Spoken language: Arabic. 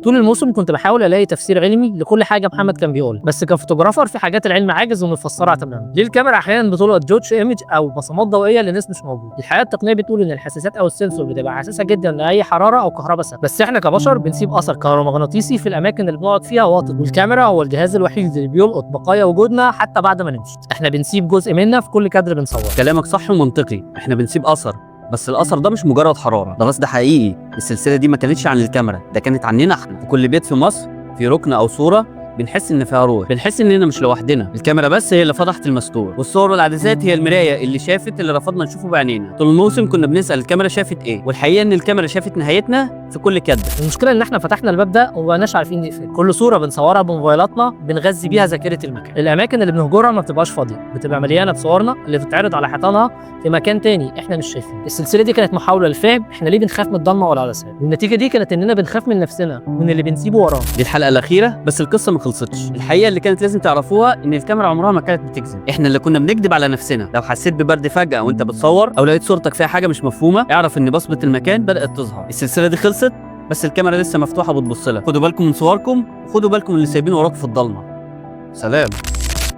طول الموسم كنت بحاول الاقي تفسير علمي لكل حاجه محمد كان بيقولها، بس كفوتوغرافر في حاجات العلم عاجز ومفسرها تماما. ليه الكاميرا احيانا بتلقط جوتش ايمج او بصمات ضوئيه لناس مش موجود؟ الحقيقه التقنيه بتقول ان الحساسات او السنسور بتبقى حساسه جدا لاي حراره او كهرباء ثابته، بس احنا كبشر بنسيب اثر كهرومغناطيسي في الاماكن اللي بنقعد فيها واطي، والكاميرا هو الجهاز الوحيد اللي بيلقط بقايا وجودنا حتى بعد ما نمشي. احنا بنسيب جزء منا في كل كادر بنصور. كلامك صح ومنطقي، احنا بنسيب اثر، بس الاثر ده مش مجرد حراره، ده رصد حقيقي. السلسله دي ما كانتش عن الكاميرا، ده كانت عننا احنا. في كل بيت في مصر في ركن او صوره بنحس ان فيها روح، بنحس اننا مش لوحدنا. الكاميرا بس هي اللي فتحت المستور، والصور والعدسات هي المرايه اللي شافت اللي رفضنا نشوفه بعينينا. طول الموسم كنا بنسال الكاميرا شافت ايه، والحقيقه ان الكاميرا شافت نهايتنا في كل كادر. المشكله ان احنا فتحنا الباب ده ومبقناش عارفين نقفل. كل صوره بنصورها بموبايلاتنا بنغذي بيها ذاكره المكان. الاماكن اللي بنهجرها ما بتبقاش فاضيه، بتبقى مليانه بصورنا اللي بتتعرض على حيطانها في مكان تاني احنا مش شايفينه. السلسله دي كانت محاوله للفهم احنا ليه بنخاف من الضلمه والعدسات، والنتيجه دي كانت اننا بنخاف من نفسنا ومن اللي بنسيبه ورانا. دي الحلقه الاخيره، بس القصه ما خلصتش. الحقيقه اللي كانت لازم تعرفوها ان الكاميرا عمرها ما كانت بتكذب، احنا اللي كنا بنكذب على نفسنا. لو حسيت ببرد فجاه وانت بتصور، او لقيت صورتك فيها حاجه مش مفهومه، اعرف ان بصمه المكان بدات تظهر. السلسله دي خلصت، بس الكاميرا لسه مفتوحه بتبص لك. خدوا بالكم من صوركم، وخدوا بالكم من اللي سايبينه وراكم في الضلمه. سلام.